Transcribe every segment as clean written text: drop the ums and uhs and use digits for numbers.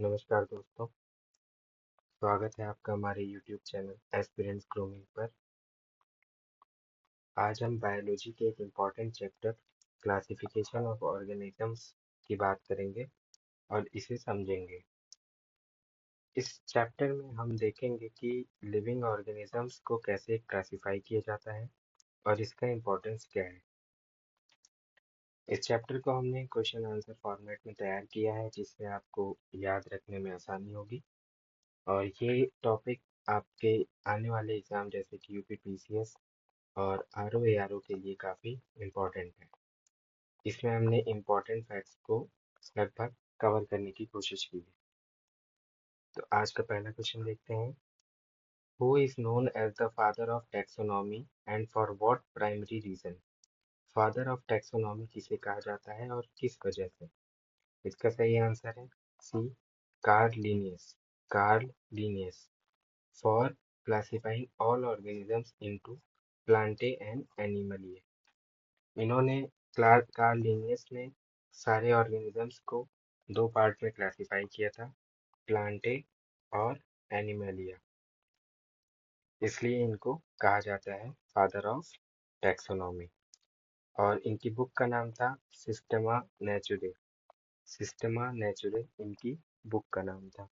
नमस्कार दोस्तों, स्वागत है आपका हमारे YouTube चैनल एस्पिरेंट्स ग्रूमिंग पर। आज हम बायोलॉजी के एक important chapter classification of organisms की बात करेंगे और इसे समझेंगे। इस चैप्टर में हम देखेंगे कि लिविंग ऑर्गेनिजम्स को कैसे क्लासिफाई किया जाता है और इसका इम्पोर्टेंस क्या है। इस चैप्टर को हमने क्वेश्चन आंसर फॉर्मेट में तैयार किया है जिससे आपको याद रखने में आसानी होगी। और ये टॉपिक आपके आने वाले एग्जाम जैसे कि यूपीपीसीएस और आरओ के लिए काफ़ी इम्पोर्टेंट है। इसमें हमने इम्पोर्टेंट फैक्ट्स को लगभग कवर करने की कोशिश की है। तो आज का पहला क्वेश्चन देखते हैं। Who is known as the father of taxonomy and for what primary reason? Father of taxonomy किसे कहा जाता है और किस वजह से? इसका सही आंसर है C, Carl Linnaeus. Carl Linnaeus for classifying all organisms into Plantae and Animalia. इन्होंने कार्ल लिनियस ने सारे ऑर्गेनिजम्स को दो पार्ट में क्लासिफाई किया था, प्लांटे और एनिमलिया। इसलिए इनको कहा जाता है फादर ऑफ टैक्सोनॉमी। और इनकी बुक का नाम था सिस्टेमा नेचुरे। सिस्टेमा नेचुरे इनकी बुक का नाम था।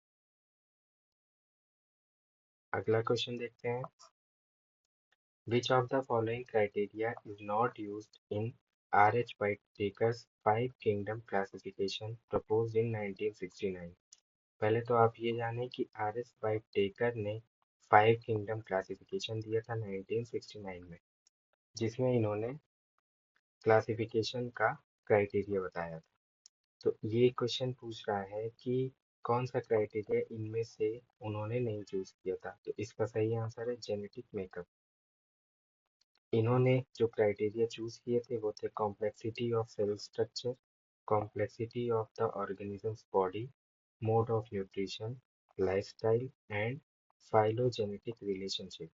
अगला क्वेश्चन देखते हैं। Which of the following criteria is not used in R.H. Whittaker's Five Kingdom classification proposed in 1969? पहले तो आप ये जानें कि R.H. Whittaker ने फाइव किंगडम क्लासिफिकेशन दिया था 1969 में, जिसमें इन्होंने क्लासिफिकेशन का क्राइटेरिया बताया था। तो ये क्वेश्चन पूछ रहा है कि कौन सा क्राइटेरिया इनमें से उन्होंने नहीं चूज किया था। तो इसका सही आंसर है जेनेटिक मेकअप। इन्होंने जो क्राइटेरिया चूज किए थे वो थे complexity of cell structure, complexity of the organisms body, mode of nutrition, lifestyle and phylogenetic relationship.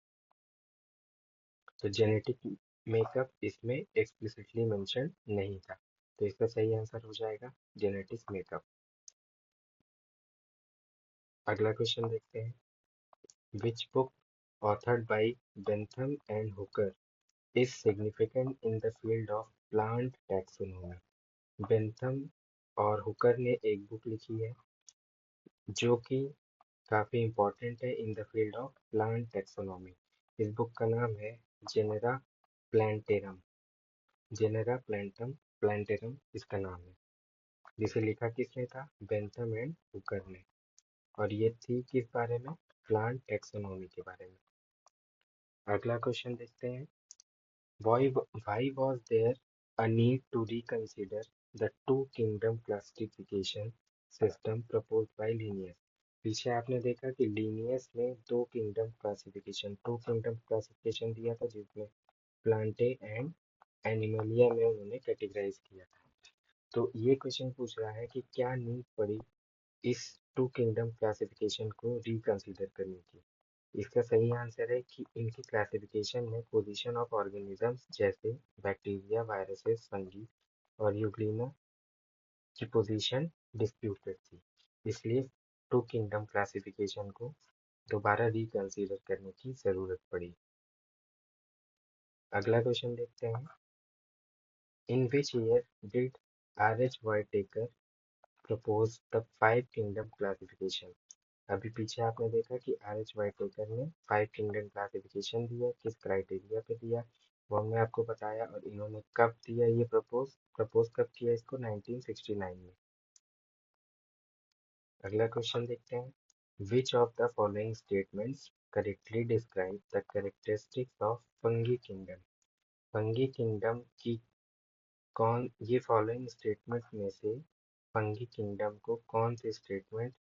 तो जेनेटिक मेकअप इसमें एक्सप्लिसिटली मेंशन नहीं था, तो इसका सही आंसर हो जाएगा जेनेटिक मेकअप। अगला क्वेश्चन देखते हैं। Which book authored bye Bentham and Hooker is significant in the field of plant taxonomy? Bentham और हुकर ने एक बुक लिखी है जो कि काफी इम्पोर्टेंट है in the field of plant taxonomy. इस बुक का नाम है जेनेरा प्लांटेरम। जेनेरा प्लांटेरम इसका नाम है, जिसे लिखा किसने था? बेंथम एंड हुकर ने। और ये थी किस बारे में? प्लांट टैक्सोनॉमी के बारे में। अगला क्वेश्चन देखते हैं। Why was there a need to reconsider the two-kingdom classification system proposed by Linnaeus? पीछे आपने देखा कि लीनियस ने दो kingdom classification two kingdom classification दिया था, जिसमें प्लांटे एंड एनिमलिया में उन्होंने कैटेगराइज किया था। तो ये क्वेश्चन पूछ रहा है कि क्या नीड पड़ी इस टू किंगडम क्लासिफिकेशन को रिकंसीडर करने की। इसका सही आंसर है कि इनकी क्लासिफिकेशन में पोजीशन ऑफ ऑर्गेनिजम्स जैसे बैक्टीरिया, वायरसेस, फंगी और यूग्लिना की पोजीशन डिस्प्यूटेड थी। इसलिए टू किंगडम क्लासिफिकेशन को दोबारा रिकंसीडर करने की जरूरत पड़ी। अगला क्वेश्चन देखते हैं। In which year did R.H. Whittaker propose the five kingdom classification? अभी पीछे आपने देखा कि R.H. Whittaker ने फाइव किंगडम क्लासिफिकेशन दिया, किस क्राइटेरिया पे दिया वो हमने आपको बताया। और इन्होंने कब दिया ये प्रपोज कब किया इसको? 1969 में। अगला क्वेश्चन देखते हैं। Which of the following statements correctly describe the characteristics of fungi kingdom? Fungi kingdom की कौन ये फॉलोइंग स्टेटमेंट में से फंगी किंगडम को कौन से स्टेटमेंट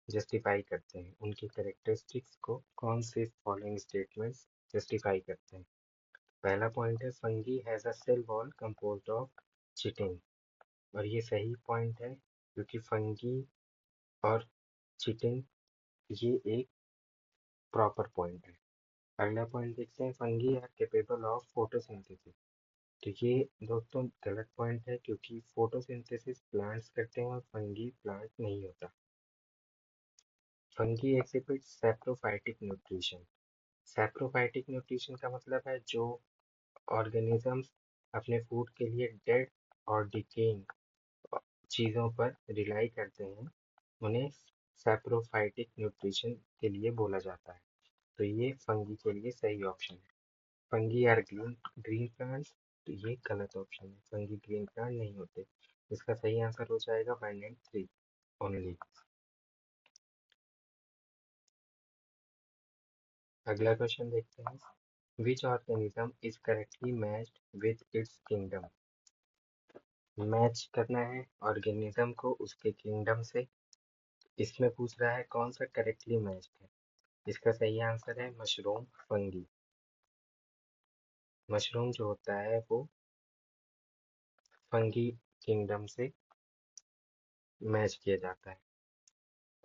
जस्टिफाई करते हैं? उनकी कैरेक्टरिस्टिक्स को कौन से फॉलोइंग स्टेटमेंट्स जस्टिफाई करते हैं? पहला पॉइंट है fungi has a cell wall composed of chitin. और ये सही पॉइंट है क्योंकि फंगी और चिटिन ये एक प्रॉपर पॉइंट है। अगला पॉइंट देखते हैं। Fungi are capable of photosynthesis. तो ये दोस्तों गलत पॉइंट है क्योंकि फोटोसिंथेसिस प्लांट्स करते हैं और फंगी प्लांट नहीं होता। Fungi exhibit saprophytic nutrition. Saprophytic nutrition का मतलब है जो ऑर्गेनिजम्स अपने फूड के लिए डेड और डिकेइंग चीज़ों पर रिलाई करते हैं, उन्हें सैप्रोफाइटिक न्यूट्रिशन के लिए बोला जाता है। तो ये फंगी के लिए सही ऑप्शन है। Fungi are green green plants, तो ये गलत ऑप्शन है, फंगी ग्रीन प्लांट नहीं होते। इसका सही आंसर हो जाएगा 1 and 3 ओनली। अगला क्वेश्चन देखते हैं। Which organism is correctly matched with its kingdom. Match करना है ऑर्गेनिज्म को उसके किंगडम से। इसमें पूछ रहा है कौन सा करेक्टली मैच्ड है। इसका सही आंसर है मशरूम फंगी। मशरूम जो होता है वो फंगी किंगडम से मैच किया जाता है।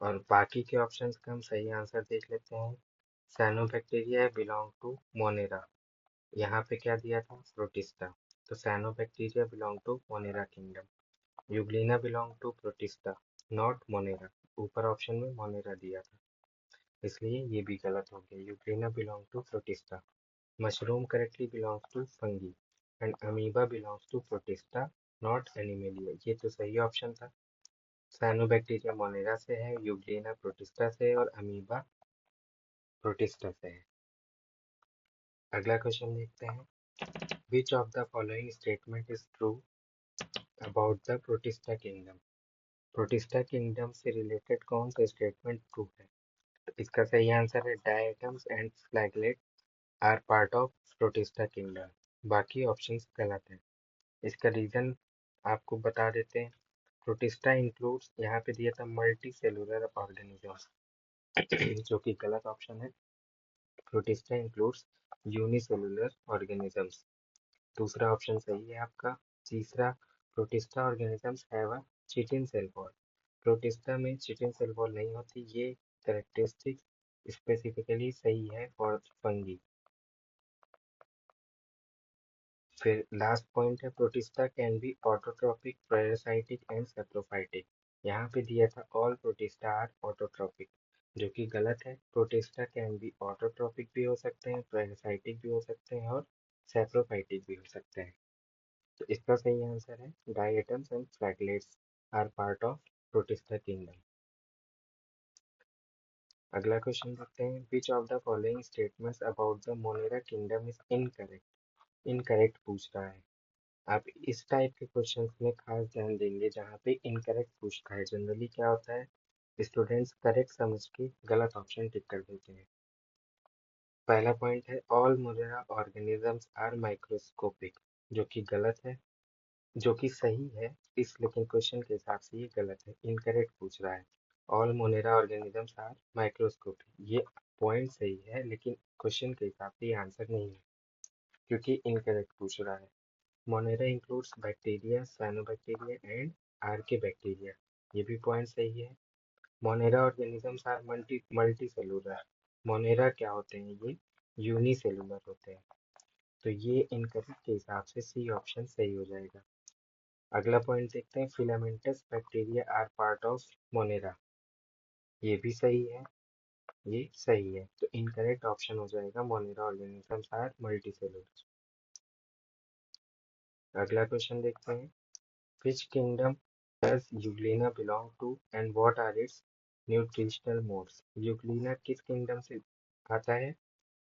और बाकी के ऑप्शंस का हम सही आंसर देख लेते हैं। साइनोबैक्टीरिया बिलोंग टू मोनेरा, यहाँ पे क्या दिया था प्रोटिस्टा, तो cyanobacteria belong to monera kingdom. Euglena belong to protista, not monera. ऊपर ऑप्शन में मोनेरा दिया था, इसलिए ये भी गलत हो गया। Euglena belong to protista. Mushroom correctly belongs to fungi and amoeba belongs to protista, not animalia. ये तो सही ऑप्शन था। साइनोबैक्टीरिया मोनेरा से है, यूग्लिना प्रोटिस्टा से और अमीबा प्रोटिस्टा से है। अगला क्वेश्चन देखते हैं। Which of the following statement is true about the protista kingdom. Protista kingdom से रिलेटेड कौन सा स्टेटमेंट ट्रू है। तो इसका सही आंसर है diatoms and flagellate are part of protista kingdom. बाकी ऑप्शंस गलत हैं। इसका रीजन आपको बता देते हैं। प्रोटिस्टा इंक्लूड्स, यहाँ पे दिया था मल्टी सेलुलर ऑर्गेनिजम्स जो कि गलत ऑप्शन है। प्रोटिस्टा इंक्लूड्स यूनिसेलुलर ऑर्गेनिजम्स, दूसरा ऑप्शन सही है आपका। तीसरा, protista organisms have a chitin cell wall. Protista में चिटिन सेल वॉल नहीं होती, ये कैरेक्टरिस्टिक स्पेसिफिकली सही है फॉर फंगी। फिर लास्ट पॉइंट है, protista can be autotrophic, parasitic and saprophytic. यहाँ पे दिया था ऑल प्रोटिस्टा आर ऑटोट्रॉपिक, जो कि गलत है। प्रोटिस्टा कैन बी ऑटोट्रॉपिक भी हो सकते हैं, पैरासाइटिक भी हो सकते हैं और सैप्रोफाइटिक भी हो सकते हैं। तो इसका सही आंसर है diatoms and flagellates are part of protista kingdom. अगला क्वेश्चन देखते हैं। Which of the following statements about the monera kingdom is incorrect. Incorrect पूछ रहा है। आप इस टाइप के क्वेश्चंस में खास ध्यान देंगे जहाँ पे इनकरेक्ट पूछता है। जनरली क्या होता है, स्टूडेंट्स करेक्ट समझ के गलत ऑप्शन टिक कर देते हैं। पहला पॉइंट है all monera organisms are microscopic, जो कि गलत है। जो कि सही है, इस लेकिन क्वेश्चन के हिसाब से ये गलत है, इनकरेक्ट पूछ रहा है। All monera organisms are microscopic, ये पॉइंट सही है लेकिन क्वेश्चन के हिसाब से ये आंसर नहीं है, क्योंकि इनकरेक्ट पूछ रहा है। Monera includes bacteria, cyanobacteria and archaebacteria, ये भी पॉइंट सही है। Monera organisms are multicellular. Monera क्या होते हैं, ये यूनिसेलुलर होते हैं। तो ये इनकरेक्ट के हिसाब से सी ऑप्शन सही हो जाएगा। अगला पॉइंट देखते हैं। Filamentous bacteria are part of monera, ये भी सही है, ये सही है। तो इनकरेक्ट ऑप्शन हो जाएगा मोनेरा ऑर्गेनिजम्स आर मल्टीसेलुलर। अगला क्वेश्चन देखते हैं। Which kingdom does euglena belong to and what are its nutritional modes. यूग्लिना किस किंगडम से आता है।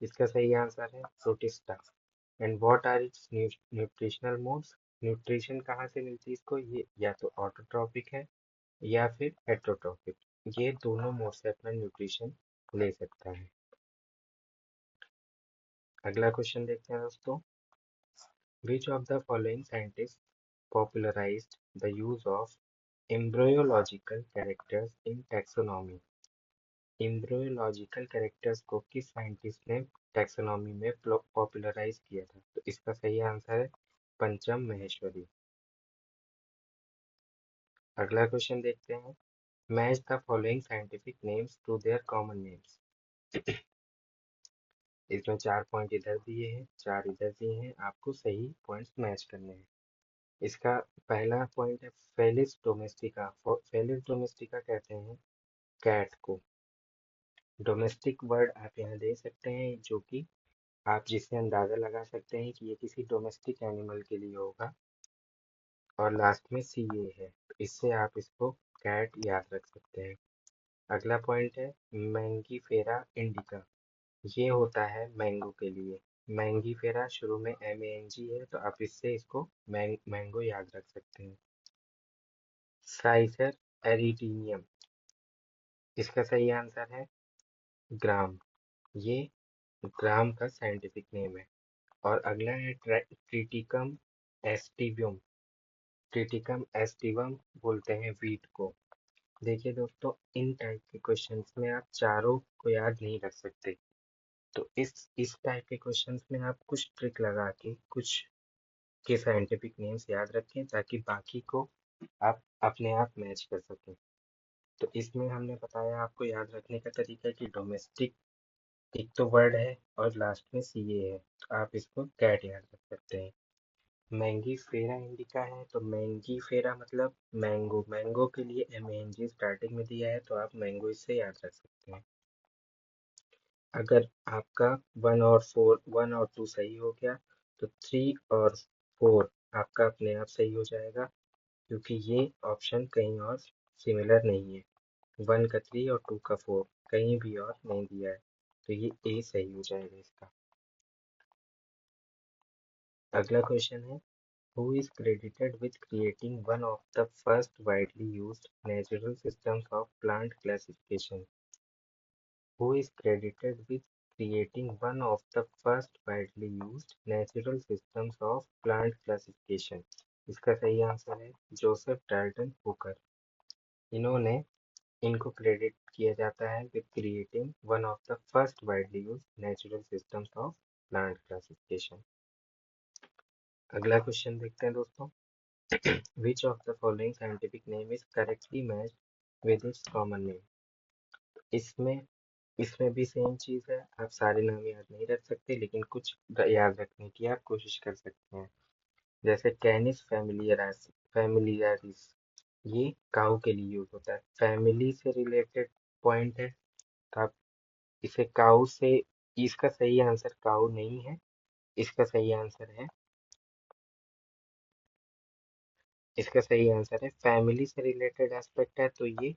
इसका सही आंसर है protista. And what are its nutritional modes, nutrition कहाँ से मिलती है इसको, ये या तो ऑटोट्रॉपिक है या फिर हेट्रोट्रॉपिक, ये दोनों मोड से अपना न्यूट्रिशन ले सकता है। अगला क्वेश्चन देखते हैं दोस्तों। विच of the following scientist popularized the use of embryological characters in taxonomy। Embryological characters को किस साइंटिस्ट ने टैक्सोनॉमी में पॉपुलराइज किया था। तो इसका सही आंसर है पंचम महेश्वरी। अगला क्वेश्चन देखते हैं। Match the following scientific names to their common names. इसमें 4 पॉइंट इधर दिए हैं, 4 इधर दिए हैं, आपको सही पॉइंट्स मैच करने हैं। इसका पहला पॉइंट है फेलिस डोमेस्टिका। फेलिस डोमेस्टिका कहते हैं कैट को। डोमेस्टिक वर्ड आप यहाँ दे सकते हैं जो कि आप जिससे अंदाजा लगा सकते हैं कि ये किसी डोमेस्टिक एनिमल के लिए होगा, और लास्ट में सी ए है, तो इससे आप इसको कैट याद रख सकते हैं। अगला पॉइंट है मैंगीफेरा इंडिका। ये होता है मैंगो के लिए। मैंगीफेरा शुरू में MANG है, तो आप इससे इसको मैंगो याद रख सकते हैं। साइसर एरिटीनियम, इसका सही आंसर है ग्राम। ये ग्राम का साइंटिफिक नेम है। और अगला है ट्रिटिकम एस्टिवियम। ट्रिटिकम एस्टिवम बोलते हैं वीट को। देखिए दोस्तों, इन टाइप के क्वेश्चंस में आप चारों को याद नहीं रख सकते, तो इस टाइप के क्वेश्चंस में आप कुछ ट्रिक लगा के कुछ के साइंटिफिक नेम्स याद रखें ताकि बाकी को आप अपने आप मैच कर सकें। तो इसमें हमने बताया आपको याद रखने का तरीका कि डोमेस्टिक एक तो वर्ड है और लास्ट में CA है, तो आप इसको कैट याद रख सकते हैं। मैंगी फेरा इंडिका है, तो मैंगी फेरा मतलब मैंगो। मैंगो के लिए MANG स्टार्टिंग में दिया है, तो आप मैंगो इससे याद रख सकते हैं। अगर आपका 1 और 2 सही हो गया, तो 3 और 4 आपका अपने आप सही हो जाएगा, क्योंकि ये ऑप्शन कहीं और सिमिलर नहीं है। 1 का 3 और 2 का 4 कहीं भी और नहीं दिया है, तो ये A सही हो जाएगा इसका। अगला क्वेश्चन है who is credited with creating one of the first widely used natural systems of plant classification? Who is credited with creating one of the first widely used natural systems of plant classification? इसका सही answer है Joseph Dalton Hooker. इन्होंने इनको credit किया जाता है with creating one of the first widely used natural systems of plant classification. अगला question देखते हैं दोस्तों। विच of the following scientific name is correctly matched with its common name? इसमें इसमें भी सेम चीज है, आप सारे नाम याद नहीं रख सकते, लेकिन कुछ याद रखने की आप कोशिश कर सकते हैं। जैसे कैनिस फैमिलियारिस, ये काऊ के लिए यूज होता है। फैमिली से रिलेटेड पॉइंट है, तो आप इसे काऊ से, इसका सही आंसर काऊ नहीं है, इसका सही आंसर है इसका सही आंसर है फैमिली से रिलेटेड एस्पेक्ट है, तो ये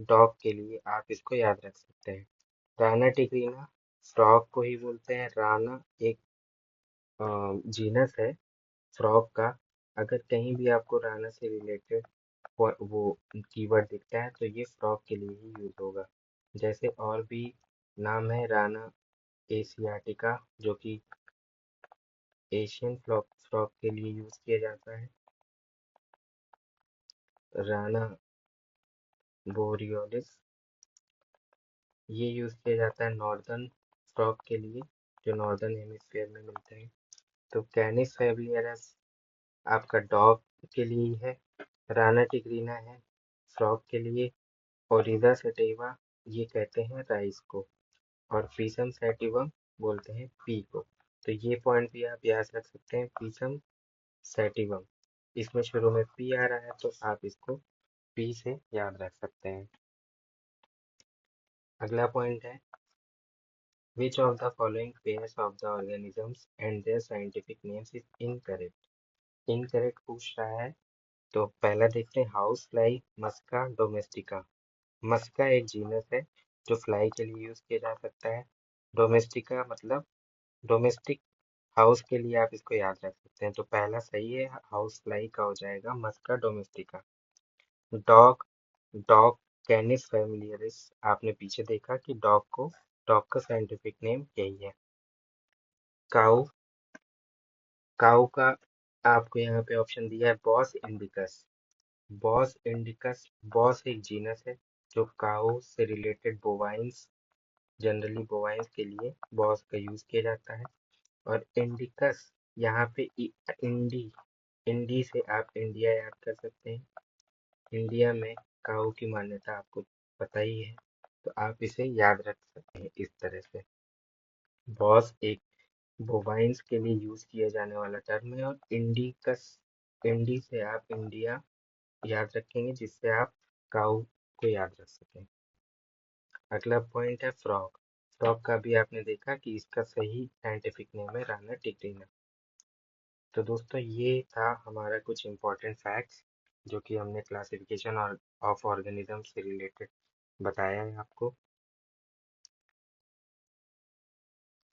डॉग के लिए आप इसको याद रख सकते हैं। राना टिग्रीना फ्रॉग को ही बोलते हैं। राना एक जीनस है फ्रॉग का। अगर कहीं भी आपको राना से रिलेटेड वो कीवर्ड दिखता है, तो ये फ्रॉग के लिए ही यूज होगा। जैसे और भी नाम है राना एशियाटिका, जो कि एशियन फ्रॉग फ्रॉग के लिए यूज किया जाता है। राना बोरियोलिस, ये यूज किया जाता है नॉर्दर्न फ्रॉग के लिए, जो नॉर्दर्न हेमिस्फीयर में मिलते हैं। तो कैनिस फैबियरस आपका डॉग के लिए ही है। राना टिग्रीना है फ्रॉग के लिए। ओरिदा सेटिवा ये कहते हैं राइस को। और पीसम सैटिवम बोलते हैं पी को। तो ये पॉइंट भी आप याद रख सकते हैं, पीसम सैटिवम। इसमें शुरू में पी आ रहा है, तो आप इसको पी से याद रख सकते हैं। अगला पॉइंट है which of the following pairs of the organisms and their scientific names is incorrect? Incorrect पूछ रहा है, तो पहला देखते हैं हाउस फ्लाई मस्का डोमेस्टिका। मस्का एक जीनस है जो फ्लाई के लिए यूज किया जा सकता है। डोमेस्टिका मतलब डोमेस्टिक हाउस के लिए आप इसको याद रख सकते हैं, तो पहला सही है, हाउस फ्लाई का हो जाएगा मस्का डोमेस्टिका। डॉग डॉग कैनिस फैमिलियरिस, आपने पीछे देखा कि डॉग का साइंटिफिक नेम यही है। काऊ काऊ का आपको यहाँ पे ऑप्शन दिया है Bos indicus. Bos indicus, boss एक जीनस है जो काऊ से रिलेटेड बोवाइंस, जनरली बोवाइंस के लिए बॉस का यूज किया जाता है। और इंडिकस यहाँ पे इंडी इंडी से आप इंडिया याद कर सकते हैं। इंडिया में काऊ की मान्यता आपको पता ही है, तो आप इसे याद रख सकते हैं इस तरह से। बॉस एक बोवाइंस के लिए यूज किया जाने वाला टर्म है, और इंडिकस इंडी से आप इंडिया याद रखेंगे, जिससे आप काऊ को याद रख सकें। अगला पॉइंट है फ्रॉग। फ्रॉग का भी आपने देखा कि इसका सही साइंटिफिक नेम है राना टिग्रिना। तो दोस्तों ये था हमारा कुछ इम्पोर्टेंट फैक्ट्स जो कि हमने क्लासिफिकेशन और ऑफ ऑर्गेनिज्म से रिलेटेड बताया है आपको।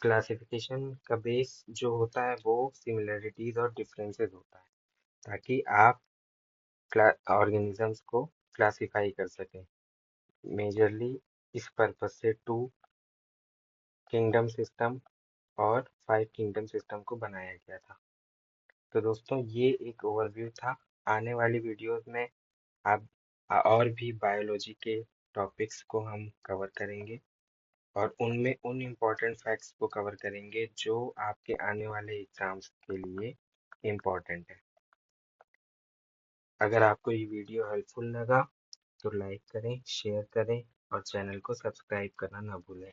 क्लासिफिकेशन का बेस जो होता है वो सिमिलरिटीज और डिफरेंसेस होता है, ताकि आप ऑर्गेनिजम्स को क्लासिफाई कर सकें। मेजरली इस पर्पस से टू किंगडम सिस्टम और फाइव किंगडम सिस्टम को बनाया गया था। तो दोस्तों ये एक ओवरव्यू था। आने वाली वीडियोस में आप और भी बायोलॉजी के टॉपिक्स को हम कवर करेंगे और उनमें उन इम्पोर्टेंट फैक्ट्स को कवर करेंगे जो आपके आने वाले एग्जाम्स के लिए इम्पोर्टेंट है। अगर आपको ये वीडियो हेल्पफुल लगा तो लाइक करें, शेयर करें और चैनल को सब्सक्राइब करना ना भूलें।